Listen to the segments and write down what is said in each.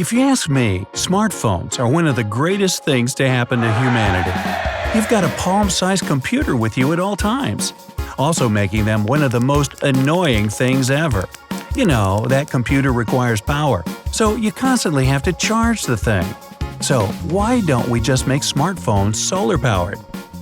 If you ask me, smartphones are one of the greatest things to happen to humanity. You've got a palm-sized computer with you at all times, also making them one of the most annoying things ever. You know, that computer requires power, so you constantly have to charge the thing. So why don't we just make smartphones solar-powered?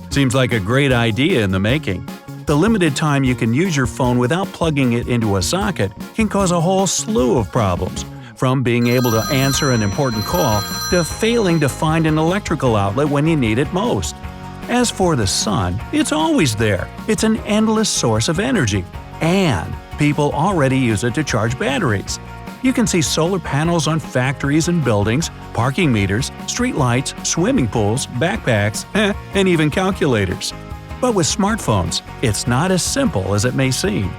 Seems like a great idea in the making. The limited time you can use your phone without plugging it into a socket can cause a whole slew of problems, from being able to answer an important call to failing to find an electrical outlet when you need it most. As for the sun, it's always there. It's an endless source of energy. And people already use it to charge batteries. You can see solar panels on factories and buildings, parking meters, streetlights, swimming pools, backpacks, and even calculators. But with smartphones, it's not as simple as it may seem.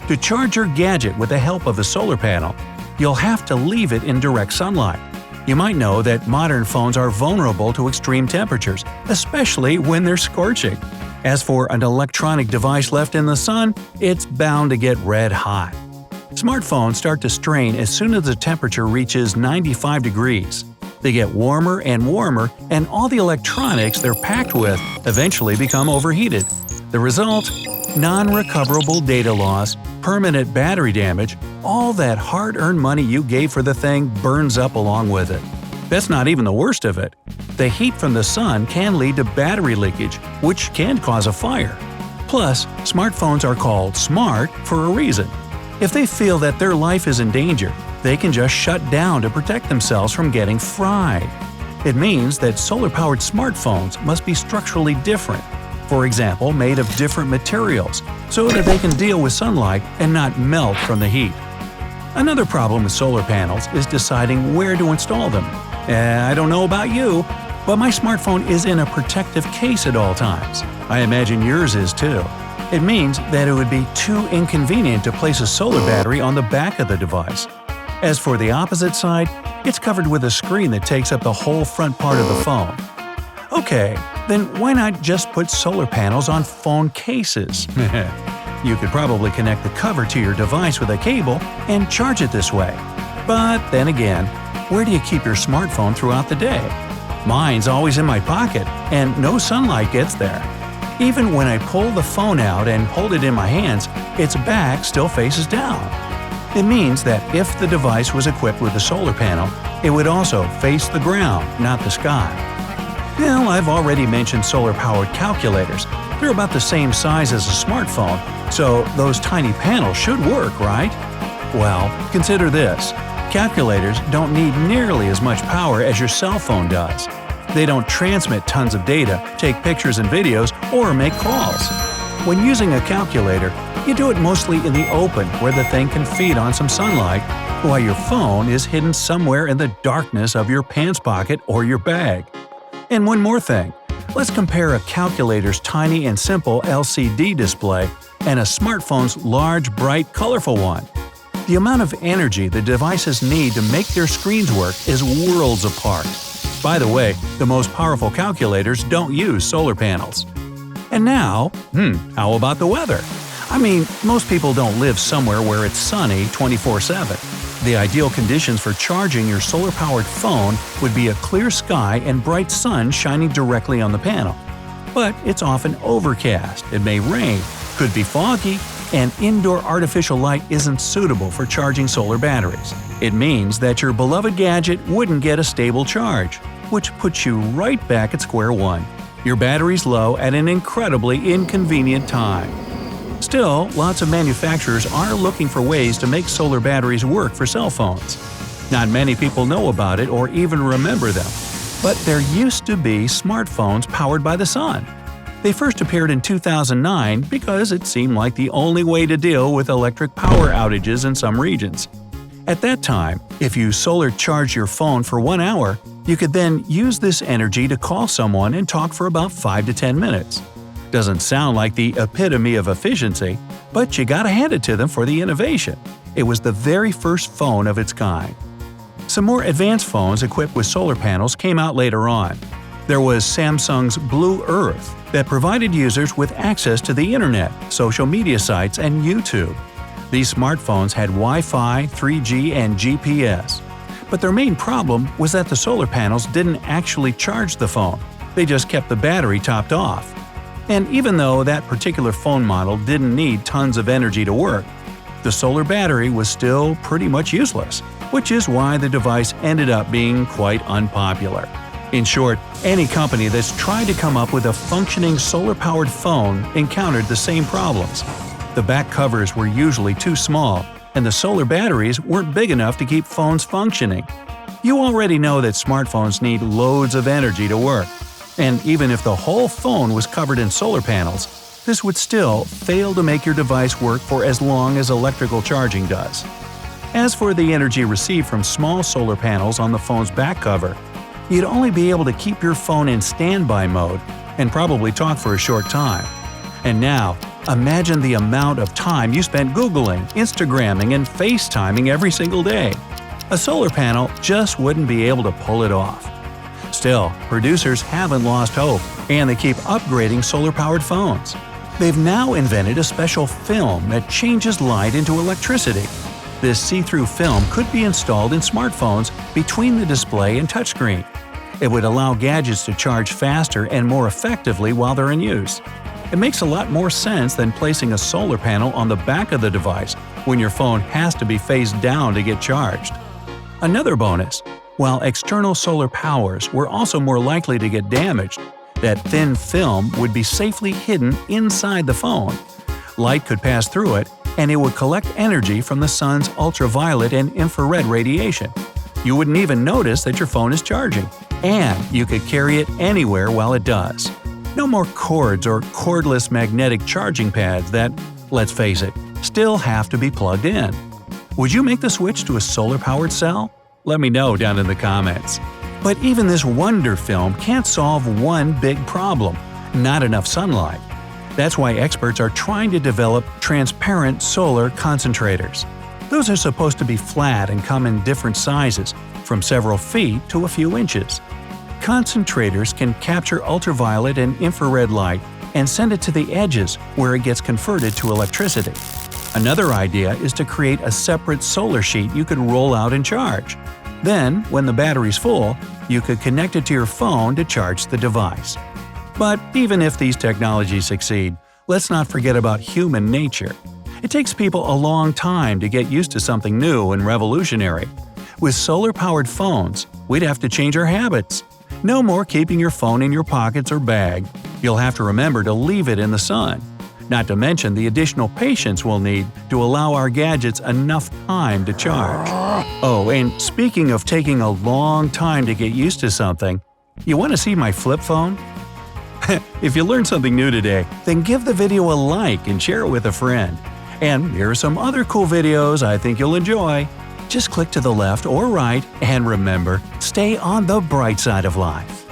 To charge your gadget with the help of a solar panel, you'll have to leave it in direct sunlight. You might know that modern phones are vulnerable to extreme temperatures, especially when they're scorching. As for an electronic device left in the sun, it's bound to get red hot. Smartphones start to strain as soon as the temperature reaches 95 degrees. They get warmer and warmer, and all the electronics they're packed with eventually become overheated. The result? Non-recoverable data loss, permanent battery damage, all that hard-earned money you gave for the thing burns up along with it. That's not even the worst of it. The heat from the sun can lead to battery leakage, which can cause a fire. Plus, smartphones are called smart for a reason. If they feel that their life is in danger, they can just shut down to protect themselves from getting fried. It means that solar-powered smartphones must be structurally different, for example, made of different materials, so that they can deal with sunlight and not melt from the heat. Another problem with solar panels is deciding where to install them. I don't know about you, but my smartphone is in a protective case at all times. I imagine yours is too. It means that it would be too inconvenient to place a solar battery on the back of the device. As for the opposite side, it's covered with a screen that takes up the whole front part of the phone. Okay, then why not just put solar panels on phone cases? You could probably connect the cover to your device with a cable and charge it this way. But then again, where do you keep your smartphone throughout the day? Mine's always in my pocket, and no sunlight gets there. Even when I pull the phone out and hold it in my hands, its back still faces down. It means that if the device was equipped with a solar panel, it would also face the ground, not the sky. Well, I've already mentioned solar-powered calculators. They're about the same size as a smartphone, so those tiny panels should work, right? Well, consider this. Calculators don't need nearly as much power as your cell phone does. They don't transmit tons of data, take pictures and videos, or make calls. When using a calculator, you do it mostly in the open where the thing can feed on some sunlight, while your phone is hidden somewhere in the darkness of your pants pocket or your bag. And one more thing. Let's compare a calculator's tiny and simple LCD display and a smartphone's large, bright, colorful one. The amount of energy the devices need to make their screens work is worlds apart. By the way, the most powerful calculators don't use solar panels. And now, how about the weather? I mean, most people don't live somewhere where it's sunny 24/7. The ideal conditions for charging your solar-powered phone would be a clear sky and bright sun shining directly on the panel. But it's often overcast, it may rain, could be foggy, and indoor artificial light isn't suitable for charging solar batteries. It means that your beloved gadget wouldn't get a stable charge, which puts you right back at square one. Your battery's low at an incredibly inconvenient time. Still, lots of manufacturers are looking for ways to make solar batteries work for cell phones. Not many people know about it or even remember them. But there used to be smartphones powered by the sun. They first appeared in 2009 because it seemed like the only way to deal with electric power outages in some regions. At that time, if you solar charged your phone for 1 hour, you could then use this energy to call someone and talk for about 5 to 10 minutes. Doesn't sound like the epitome of efficiency, but you gotta hand it to them for the innovation. It was the very first phone of its kind. Some more advanced phones equipped with solar panels came out later on. There was Samsung's Blue Earth that provided users with access to the internet, social media sites, and YouTube. These smartphones had Wi-Fi, 3G, and GPS. But their main problem was that the solar panels didn't actually charge the phone, they just kept the battery topped off. And even though that particular phone model didn't need tons of energy to work, the solar battery was still pretty much useless, which is why the device ended up being quite unpopular. In short, any company that's tried to come up with a functioning solar-powered phone encountered the same problems. The back covers were usually too small, and the solar batteries weren't big enough to keep phones functioning. You already know that smartphones need loads of energy to work, and even if the whole phone was covered in solar panels, this would still fail to make your device work for as long as electrical charging does. As for the energy received from small solar panels on the phone's back cover, you'd only be able to keep your phone in standby mode and probably talk for a short time. And now, imagine the amount of time you spent Googling, Instagramming, and FaceTiming every single day. A solar panel just wouldn't be able to pull it off. Still, producers haven't lost hope, and they keep upgrading solar-powered phones. They've now invented a special film that changes light into electricity. This see-through film could be installed in smartphones between the display and touchscreen. It would allow gadgets to charge faster and more effectively while they're in use. It makes a lot more sense than placing a solar panel on the back of the device when your phone has to be face down to get charged. Another bonus: while external solar powers were also more likely to get damaged, that thin film would be safely hidden inside the phone. Light could pass through it, and it would collect energy from the sun's ultraviolet and infrared radiation. You wouldn't even notice that your phone is charging, and you could carry it anywhere while it does. No more cords or cordless magnetic charging pads that, let's face it, still have to be plugged in. Would you make the switch to a solar-powered cell? Let me know down in the comments. But even this wonder film can't solve one big problem: not enough sunlight. That's why experts are trying to develop transparent solar concentrators. Those are supposed to be flat and come in different sizes, from several feet to a few inches. Concentrators can capture ultraviolet and infrared light and send it to the edges where it gets converted to electricity. Another idea is to create a separate solar sheet you could roll out and charge. Then, when the battery's full, you could connect it to your phone to charge the device. But even if these technologies succeed, let's not forget about human nature. It takes people a long time to get used to something new and revolutionary. With solar-powered phones, we'd have to change our habits. No more keeping your phone in your pockets or bag. You'll have to remember to leave it in the sun. Not to mention the additional patience we'll need to allow our gadgets enough time to charge. Oh, and speaking of taking a long time to get used to something, you want to see my flip phone? If you learned something new today, then give the video a like and share it with a friend. And here are some other cool videos I think you'll enjoy. Just click to the left or right, and remember, stay on the bright side of life.